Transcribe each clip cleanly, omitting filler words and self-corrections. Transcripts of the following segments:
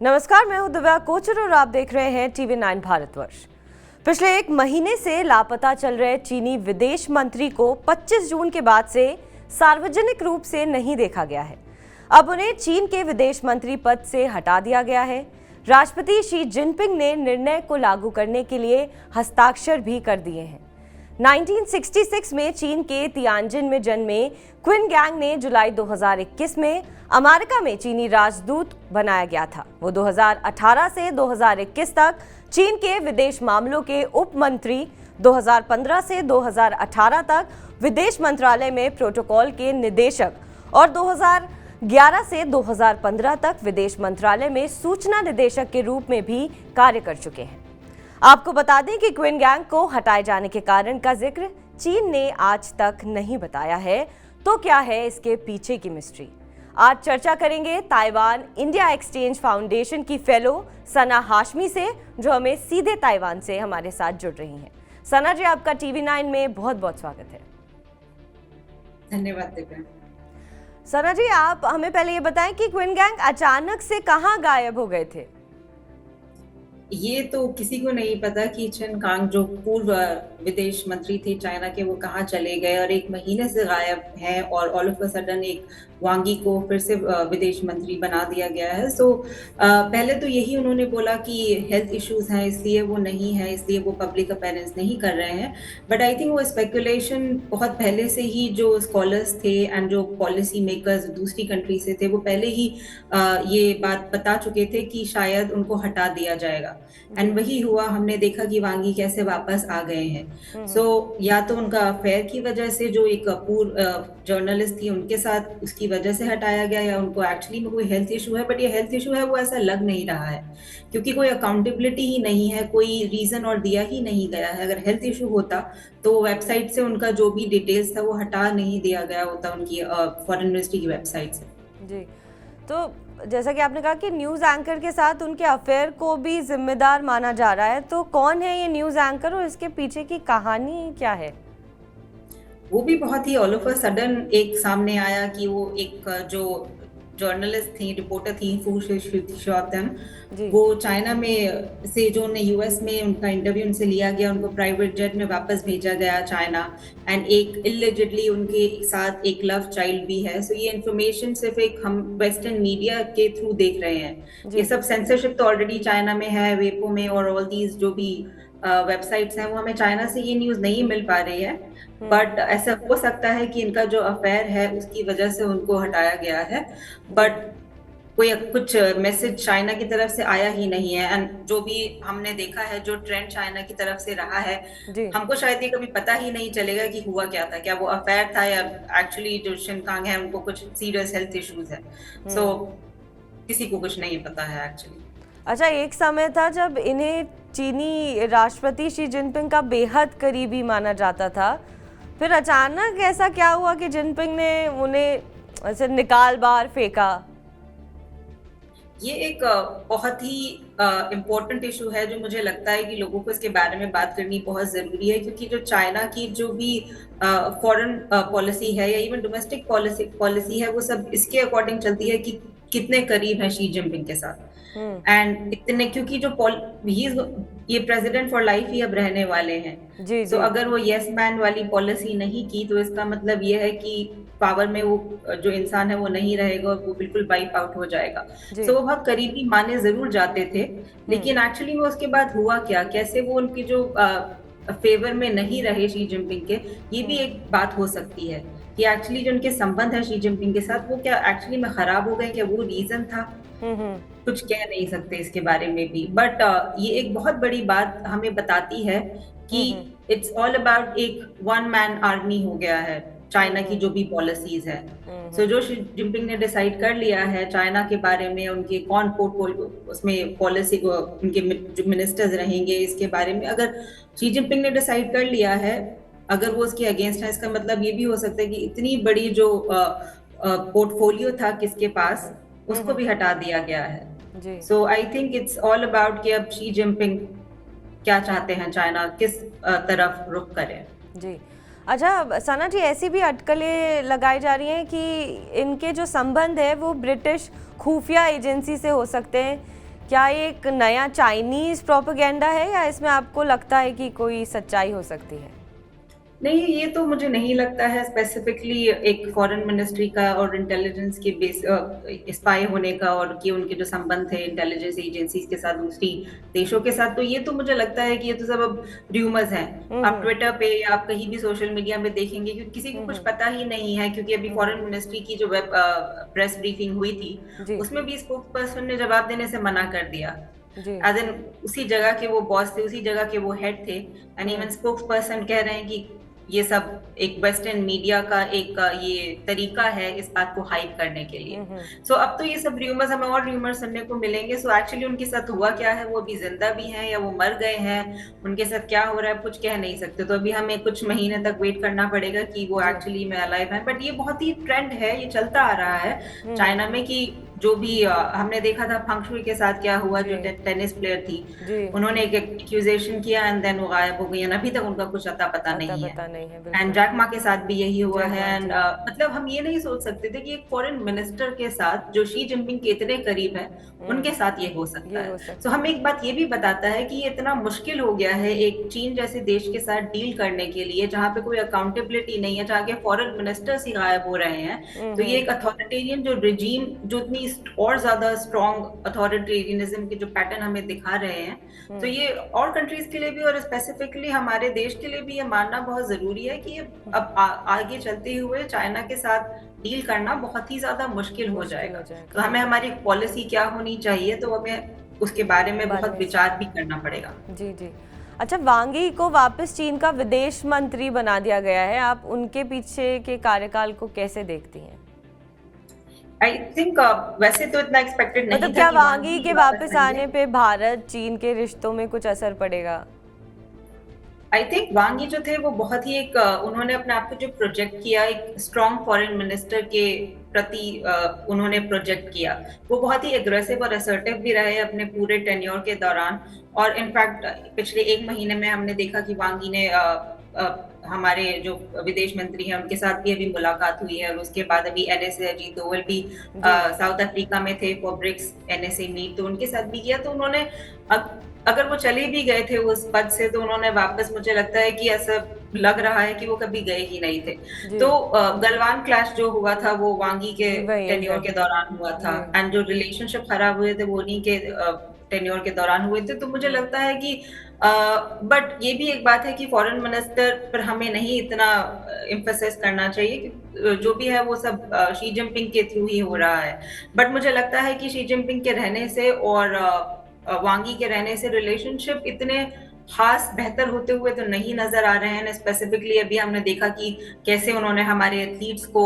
नमस्कार, मैं हूं दिव्या कोचर और आप देख रहे हैं TV9 भारतवर्ष। पिछले एक महीने से लापता चल रहे चीनी विदेश मंत्री को 25 जून के बाद से सार्वजनिक रूप से नहीं देखा गया है। अब उन्हें चीन के विदेश मंत्री पद से हटा दिया गया है। राष्ट्रपति शी जिनपिंग ने निर्णय को लागू करने के लिए हस्ताक्षर भी कर दिए हैं। 1966 में चीन के तियानजिन में जन्मे क्विन गैंग ने जुलाई 2021 में अमेरिका में चीनी राजदूत बनाया गया था। वो 2018 से 2021 तक चीन के विदेश मामलों के उप मंत्री, 2015 से 2018 तक विदेश मंत्रालय में प्रोटोकॉल के निदेशक और 2011 से 2015 तक विदेश मंत्रालय में सूचना निदेशक के रूप में भी कार्य कर चुके हैं। आपको बता दें कि क्विन गैंग को हटाए जाने के कारण का जिक्र चीन ने आज तक नहीं बताया है। तो क्या है इसके पीछे की मिस्ट्री? आज चर्चा करेंगे ताइवान इंडिया एक्सचेंज फाउंडेशन की फेलो सना हाशमी से, जो हमें सीधे ताइवान से हमारे साथ जुड़ रही हैं। सना जी, आपका TV9 में बहुत बहुत स्वागत है। धन्यवाद दिव्या। सना जी, आप हमें पहले ये बताएं कि क्विन गैंग अचानक से कहां गायब हो गए थे? ये तो किसी को नहीं पता कि चेन कांग जो पूर्व विदेश मंत्री थे चाइना के, वो कहाँ चले गए और एक महीने से गायब हैं और ऑल ऑफ अ सडन एक वांगी को फिर से विदेश मंत्री बना दिया गया है। सो पहले तो यही उन्होंने बोला कि हेल्थ इश्यूज हैं इसलिए वो नहीं है, इसलिए वो पब्लिक अपीयरेंस नहीं कर रहे हैं। बट आई थिंक वो स्पेकुलेशन बहुत पहले से ही जो स्कॉलर्स थे एंड जो पॉलिसी मेकर्स दूसरी कंट्री से थे वो पहले ही ये बात बता चुके थे कि शायद उनको हटा दिया जाएगा। एंड वही हुआ, हमने देखा कि वांगी कैसे वापस आ गए हैं। सो या तो उनका अफेयर की वजह से, जो एक पूर्व जर्नलिस्ट थी उनके साथ, उसकी वजह से हटाया गया, या उनको एक्चुअली में कोई हेल्थ इशू है। बट ये हेल्थ इशू है वो ऐसा लग नहीं रहा है, क्योंकि कोई अकाउंटेबिलिटी ही नहीं है, कोई रीजन और दिया ही नहीं गया है। अगर हेल्थ इशू होता तो वेबसाइट से उनका जो भी डिटेल्स था वो हटा नहीं दिया गया होता उनकी फॉरेन मिनिस्ट्री की वेबसाइट से। जी, तो जैसा कि आपने कहा कि न्यूज़ एंकर के साथ उनके अफेयर को भी जिम्मेदार माना जा रहा है, तो कौन है ये न्यूज़ एंकर और इसके पीछे की कहानी क्या है? वो भी बहुत ही ऑल ऑफ अ सडन एक सामने आया कि वो एक जो जर्नलिस्ट थी, रिपोर्टर थी, फू शिशोतन, वो चाइना में से जो उन्हें यूएस में उनका इंटरव्यू उनसे लिया गया, उनको प्राइवेट जेट में वापस भेजा गया चाइना, एंड एक इलिजिटली उनके साथ एक लव चाइल्ड भी है। सो ये इन्फॉर्मेशन सिर्फ एक हम वेस्टर्न मीडिया के थ्रू देख रहे हैं। ये सब सेंसरशिप तो ऑलरेडी चाइना में है, वेपो में और ऑल दीज जो भी वेबसाइट्स हैं, वो हमें चाइना से ये न्यूज़ नहीं मिल पा रही है। बट ऐसा हो सकता है कि इनका जो अफेयर है उसकी वजह से उनको हटाया गया है। बट कोई कुछ मैसेज चाइना की तरफ से आया ही नहीं है। एंड जो भी हमने देखा है, जो ट्रेंड चाइना की तरफ से रहा है, हमको शायद ये कभी पता ही नहीं चलेगा कि हुआ क्या था, क्या वो अफेयर था या एक्चुअली जो शिनकांग है उनको कुछ सीरियस हेल्थ इश्यूज है। सो किसी को कुछ नहीं पता है एक्चुअली। अच्छा, एक समय था जब इन्हें चीनी राष्ट्रपति शी जिनपिंग का बेहद करीबी माना जाता था, फिर अचानक ऐसा क्या हुआ कि जिनपिंग ने उन्हें ऐसे निकाल बाहर फेंका? ये एक बहुत ही इम्पोर्टेंट इशू है जो मुझे लगता है कि लोगों को इसके बारे में बात करनी बहुत ज़रूरी है, क्योंकि जो चाइना की जो भी फॉरेन पॉलिसी है या इवन डोमेस्टिक पॉलिसी है, वो सब इसके अकॉर्डिंग चलती है कि कितने करीब है शी जिनपिंग के साथ। एंड इतने, क्योंकि जो ये प्रेसिडेंट फॉर लाइफ ही अब रहने वाले हैं। तो अगर वो यस मैन वाली पॉलिसी नहीं की तो इसका मतलब ये है कि पावर में वो जो इंसान है वो नहीं रहेगा और वो बिल्कुल वाइप आउट हो जाएगा। तो वो बहुत करीबी माने जरूर जाते थे, लेकिन एक्चुअली वो उसके बाद हुआ क्या, कैसे वो उनकी जो फेवर में नहीं रहे शी जिनपिंग के, ये भी एक बात हो सकती है कि एक्चुअली जो उनके संबंध है शी जिनपिंग के साथ वो क्या एक्चुअली में खराब हो गए, क्या वो रीजन था? कुछ कह नहीं सकते इसके बारे में भी। बट ये एक बहुत बड़ी बात हमें बताती है कि इट्स ऑल अबाउट एक वन मैन आर्मी हो गया है चाइना की जो भी पॉलिसीज है। सो जो शी जिनपिंग ने डिसाइड कर लिया है चाइना के बारे में, उनके कौन पोर्टफोलियो उसमें पॉलिसी को, उनके जो मिनिस्टर्स रहेंगे, इसके बारे में अगर शी जिनपिंग ने डिसाइड कर लिया है, अगर वो उसके अगेंस्ट है, इसका मतलब ये भी हो सकता है कि इतनी बड़ी जो पोर्टफोलियो था किसके पास, उसको भी हटा दिया गया है। So I think it's all about कि अब शी जिनपिंग क्या चाहते हैं, चाइना किस तरफ रुख करें। जी, अच्छा सना जी, ऐसी भी अटकलें लगाई जा रही हैं कि इनके जो संबंध है वो ब्रिटिश खुफिया एजेंसी से हो सकते हैं। क्या ये एक नया चाइनीज प्रोपेगेंडा है या इसमें आपको लगता है कि कोई सच्चाई हो सकती है? नहीं, ये तो मुझे नहीं लगता है स्पेसिफिकली एक फॉरेन मिनिस्ट्री का और इंटेलिजेंस के बेस स्पाई होने का, और कि उनके जो संबंध थे इंटेलिजेंस एजेंसीज के साथ दूसरी देशों के साथ, तो ये तो मुझे लगता है कि ये तो सब अब र्यूमर्स हैं। आप ट्विटर पे या आप कहीं भी सोशल मीडिया में देखेंगे कि किसी को कुछ पता ही नहीं है, क्योंकि अभी फॉरेन मिनिस्ट्री की जो वेब प्रेस ब्रीफिंग हुई थी जी उसमें भी स्पोक्स पर्सन ने जवाब देने से मना कर दिया। जी एज इन उसी जगह के वो बॉस थे, उसी जगह के वो हेड थे, एंड इवन स्पोक्स पर्सन कह रहे हैं कि ये सब एक वेस्टर्न मीडिया का एक ये तरीका है इस बात को हाइप करने के लिए। सो अब तो ये सब र्यूमर्स, हमें और र्यूमर्स सुनने को मिलेंगे। सो एक्चुअली उनके साथ हुआ क्या है, वो अभी जिंदा भी हैं या वो मर गए हैं, उनके साथ क्या हो रहा है कुछ कह नहीं सकते। तो अभी हमें कुछ महीने तक वेट करना पड़ेगा कि वो एक्चुअली में अलाइव है। बट ये बहुत ही ट्रेंड है, ये चलता आ रहा है चाइना में कि जो भी हमने देखा था फंग शुई के साथ क्या हुआ, जो टेनिस प्लेयर थी, जी उन्होंने एक एक्यूजेशन किया एंड देन वो गायब हो गई, एंड अभी तक उनका कुछ अता पता पता नहीं पता है। नहीं है, एंड बिल्कुल। जैक मा के साथ भी यही हुआ जैक है। मा, एंड जी मतलब हम ये नहीं सोच सकते थे कि एक फॉरेन मिनिस्टर के साथ जो शी जिनपिंग के इतने करीब है उनके साथ ये हो सकता ये हो है। सकता सो हमें एक बात ये भी बताता है कि ये इतना मुश्किल हो गया है एक चीन जैसे देश के साथ डील करने के लिए, जहाँ पे कोई अकाउंटेबिलिटी नहीं है, जहाँ के फॉरेन मिनिस्टर्स ही गायब हो रहे हैं। तो ये एक अथॉरिटेरियन जो रिजीम, जो इतनी और ज्यादा स्ट्रॉन्ग अथॉरिटेरियनिज्म के जो पैटर्न हमें दिखा रहे हैं, तो ये और कंट्रीज के लिए भी और स्पेसिफिकली हमारे देश के लिए भी ये मानना बहुत जरूरी है कि ये अब आगे चलते हुए चाइना के साथ डील करना बहुत ही ज्यादा मुश्किल हो जाएगा। तो हमें हमारी पॉलिसी क्या होनी चाहिए, तो हमें उसके बारे में बारे बहुत में विचार भी करना पड़ेगा। जी जी। अच्छा, वांग यी को वापस चीन का विदेश मंत्री बना दिया गया है, आप उनके पीछे के कार्यकाल को कैसे देखती हैं? आई थिंक वैसे तो इतना एक्सपेक्टेड नहीं मतलब था क्या कि वांग वांग यी यी के वापस आएंगे। आने पे भारत चीन के रिश्तों में कुछ असर पड़ेगा? आई थिंक वांग यी जो थे वो बहुत ही एक उन्होंने अपने आप को जो प्रोजेक्ट किया एक स्ट्रॉन्ग फॉरेन मिनिस्टर के प्रति उन्होंने प्रोजेक्ट किया, वो बहुत ही एग्रेसिव और असर्टिव भी रहे अपने पूरे टेन्योर के दौरान। और इनफैक्ट पिछले एक महीने में हमने देखा कि वांग यी ने हमारे जो विदेश मंत्री हैं उनके साथ भी अभी मुलाकात हुई है, और उसके बाद अभी एनएसए अजीत डोवल भी साउथ अफ्रीका में थे फॉर ब्रिक्स एनएसए मीट, तो उनके साथ भी किया। तो उन्होंने अगर वो चले भी गए थे उस पद से, तो उन्होंने वापस, मुझे लगता है कि ऐसा लग रहा है कि वो कभी गए ही नहीं थे। तो गलवान क्लैश जो हुआ था वो वांग यी के टेन्योर के दौरान हुआ था, एंड जो रिलेशनशिप खराब हुए थे वो उन्हीं के टेन्योर के दौरान हुए थे। तो मुझे लगता है कि बट ये भी एक बात है कि फॉरेन मिनिस्टर पर हमें नहीं इतना एम्फेसिस करना चाहिए कि जो भी है वो सब शी जिनपिंग के थ्रू ही हो रहा है। बट मुझे लगता है कि शी जिनपिंग के रहने से और वांग यी के रहने से रिलेशनशिप इतने खास बेहतर होते हुए तो नहीं नजर आ रहे हैं। स्पेसिफिकली अभी हमने देखा कि कैसे उन्होंने हमारे एथलीट्स को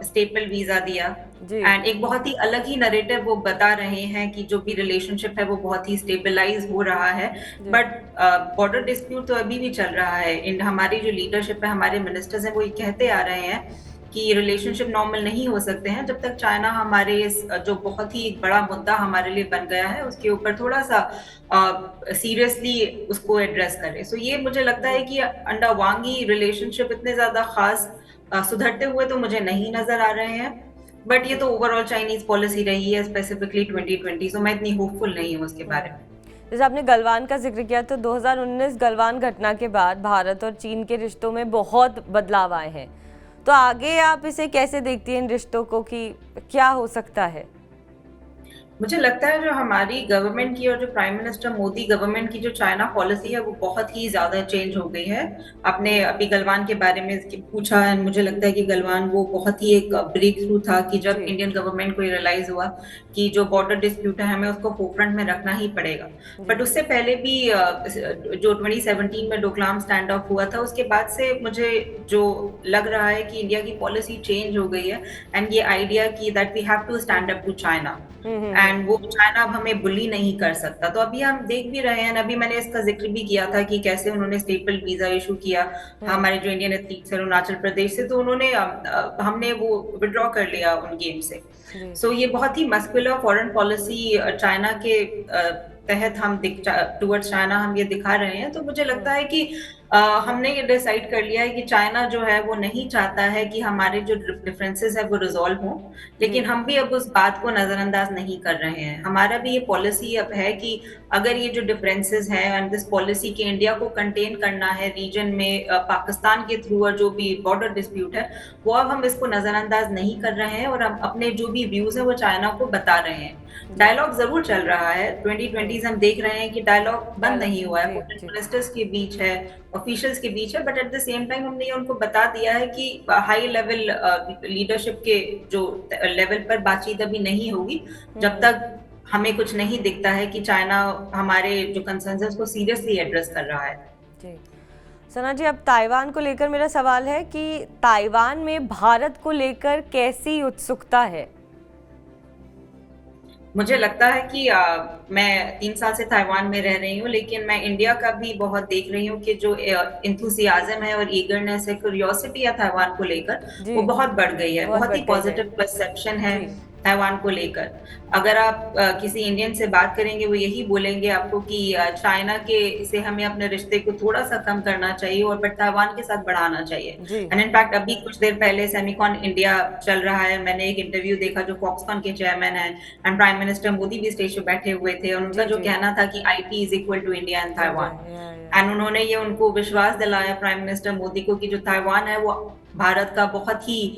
स्टेपल वीजा दिया, एंड एक बहुत ही अलग ही नरेटिव वो बता रहे हैं कि जो भी रिलेशनशिप है वो बहुत ही स्टेबलाइज हो रहा है। बट बॉर्डर डिस्प्यूट तो अभी भी चल रहा है। हमारी जो लीडरशिप है, हमारे मिनिस्टर्स हैं, वो ये कहते आ रहे हैं कि रिलेशनशिप नॉर्मल नहीं हो सकते हैं जब तक चाइना हमारे जो बहुत ही बड़ा मुद्दा हमारे लिए बन गया है उसके ऊपर थोड़ा सा सीरियसली उसको एड्रेस करे। सो ये मुझे लगता है कि अंडर वांग यी रिलेशनशिप इतने ज्यादा खास सुधरते हुए तो मुझे नहीं नजर आ रहे हैं। बट ये तो ओवरऑल चाइनीज पॉलिसी रही है स्पेसिफिकली 2020, सो मैं इतनी होपफुल नहीं हूँ उसके बारे में। जैसे आपने गलवान का जिक्र किया, तो 2019 गलवान घटना के बाद भारत और चीन के रिश्तों में बहुत बदलाव आए हैं, तो आगे आप इसे कैसे देखती हैं इन रिश्तों को, कि क्या हो सकता है? मुझे लगता है जो हमारी गवर्नमेंट की और जो प्राइम मिनिस्टर मोदी गवर्नमेंट की जो चाइना पॉलिसी है वो बहुत ही ज्यादा चेंज हो गई है। आपने अभी गलवान के बारे में पूछा है, मुझे लगता है कि गलवान वो बहुत ही एक ब्रेक थ्रू था कि जब इंडियन गवर्नमेंट को रियलाइज हुआ कि जो बॉर्डर डिस्प्यूट है हमें उसको फोरफ्रंट में रखना ही पड़ेगा। बट उससे पहले भी जो 2017 में डोकलाम स्टैंड ऑफ हुआ था, उसके बाद से मुझे जो लग रहा है कि इंडिया की पॉलिसी चेंज हो गई है, एंड ये आइडिया की that we have to stand up to China, and वो चाइना अब हमें बुली नहीं कर सकता। तो अभी हम देख भी रहे हैं, अभी मैंने इसका जिक्र भी किया था कि कैसे उन्होंने स्टेपल वीजा इशू किया हमारे जो इंडियन एथलीट्स हैं अरुणाचल प्रदेश से, तो उन्होंने हमने वो विड्रॉ कर लिया उन गेम से। सो ये बहुत ही मस्कुलर फॉरेन पॉलिसी चाइना के तहत हम टुवर्ड्स चाइना हम ये दिखा रहे हैं, तो मुझे लगता है कि हमने ये डिसाइड कर लिया है कि चाइना जो है वो नहीं चाहता है कि हमारे जो डिफरेंसेस है वो रिजॉल्व हों, लेकिन हम भी अब उस बात को नजरअंदाज नहीं कर रहे हैं। हमारा भी ये पॉलिसी अब है कि अगर ये जो डिफरेंसेस हैं एंड दिस पॉलिसी कि इंडिया को कंटेन करना है रीजन में पाकिस्तान के थ्रू और जो भी बॉर्डर डिस्प्यूट है, वो अब हम इसको नजरअंदाज नहीं कर रहे हैं और हम अपने जो भी व्यूज है वो चाइना को बता रहे हैं। डायलॉग जरूर चल रहा है, 2020 हम देख रहे हैं कि डायलॉग बंद नहीं हुआ है, मिनिस्टर्स के बीच है, ऑफिशियल्स के बीच है, but at the same time हमने उनको बता दिया है कि हाई लेवल लीडरशिप के जो लेवल पर बातचीत अभी नहीं होगी जब तक हमें कुछ नहीं दिखता है कि चाइना हमारे जो कंसर्न्स है उसको सीरियसली एड्रेस कर रहा है। जी सना जी, अब ताइवान को लेकर मेरा सवाल है कि ताइवान में भारत को लेकर कैसी उत्सुकता है? मुझे लगता है कि मैं 3 साल से ताइवान में रह रही हूँ, लेकिन मैं इंडिया का भी बहुत देख रही हूँ कि जो इंथुसियाज्म है और ईगरनेस है, क्यूरियोसिटी है ताइवान को लेकर, वो बहुत बढ़ गई है। बहुत ही पॉजिटिव परसेप्शन है ताइवान को लेकर। अगर आप किसी इंडियन से बात करेंगे, वो यही बोलेंगे आपको कि चाइना के से हमें अपने रिश्ते को थोड़ा सा कम करना चाहिए और बट ताइवान के साथ बढ़ाना चाहिए। एंड इनफैक्ट अभी कुछ देर पहले सेमिकॉन इंडिया चल रहा है, मैंने एक इंटरव्यू देखा जो फॉक्सकॉन के चेयरमैन है एंड प्राइम मिनिस्टर मोदी भी स्टेज पे बैठे हुए थे और उनका जो कहना था कि IT is equal to India and Taiwan, and उन्होंने ये उनको विश्वास दिलाया प्राइम मिनिस्टर मोदी को कि जो ताइवान है वो भारत का बहुत ही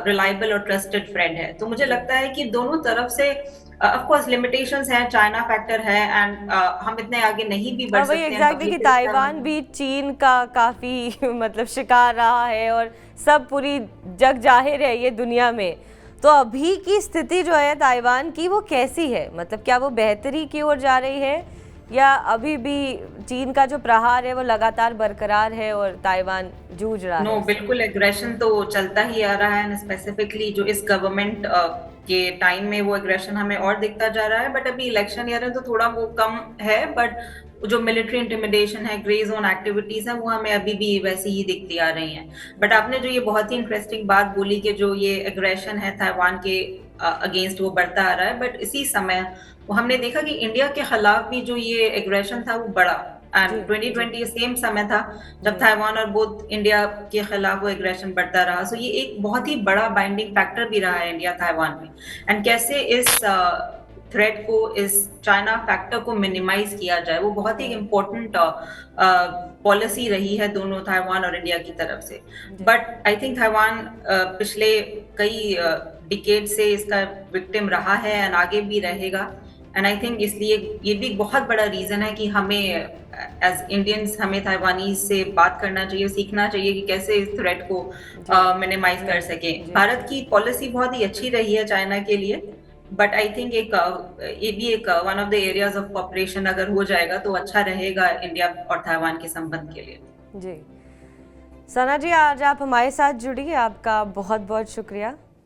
रिलायबल और ट्रस्टेड फ्रेंड है। तो मुझे लगता है कि दोनों तरफ से ऑफ कोर्स लिमिटेशंस हैं, चाइना फैक्टर है एंड हम इतने आगे नहीं भी बढ़ सकते हैं। एग्जैक्टली कि ताइवान भी चीन का काफी मतलब शिकार रहा है और सब पूरी जग जाहिर है ये दुनिया में। तो अभी की स्थिति जो है ताइवान की वो कैसी है? मतलब क्या वो बेहतरी की ओर जा रही है या अभी भी चीन का जो प्रहार है वो लगातार बरकरार है और ताइवान जूझ रहा है? नो, बिल्कुल एग्रेशन तो चलता ही आ रहा है, स्पेसिफिकली जो इस गवर्नमेंट के टाइम में वो एग्रेशन हमें और दिखता जा रहा है। बट अभी इलेक्शन ईयर है तो थोड़ा वो कम है, बट जो मिलिट्री इंटिमिडेशन है, ग्रे जोन एक्टिविटीज है, वो हमें अभी भी वैसी ही दिखती आ रही हैं। बट आपने जो ये बहुत ही इंटरेस्टिंग बात बोली कि जो ये एग्रेशन है ताइवान के अगेंस्ट वो बढ़ता आ रहा है, बट इसी समय वो हमने देखा कि इंडिया के खिलाफ भी जो ये एग्रेशन था वो बढ़ा। एंड 2020 सेम समय था जब ताइवान और बोथ इंडिया के खिलाफ वो एग्रेशन बढ़ता रहा। सो ये एक बहुत ही बड़ा बाइंडिंग फैक्टर भी रहा है इंडिया ताइवान में, एंड कैसे इस थ्रेट को, इस चाइना फैक्टर को मिनिमाइज किया जाए, वो बहुत ही इम्पोर्टेंट पॉलिसी रही है दोनों ताइवान और इंडिया की तरफ से। बट आई थिंक ताइवान पिछले कई डिकेड से इसका विक्टिम रहा है एंड आगे भी रहेगा, एंड आई थिंक इसलिए ये भी बहुत बड़ा रीजन है कि हमें एज इंडियंस हमें ताइवानीज से बात करना चाहिए, सीखना चाहिए कि कैसे इस थ्रेट को मिनिमाइज कर सके। भारत की पॉलिसी बहुत ही अच्छी रही है चाइना के लिए, बट आई थिंक ये भी एक one of the areas of corporation अगर हो जाएगा तो अच्छा रहेगा इंडिया और ताइवान के संबंध के लिए। जी सना जी, आज आप हमारे साथ जुड़ी, आपका बहुत बहुत शुक्रिया।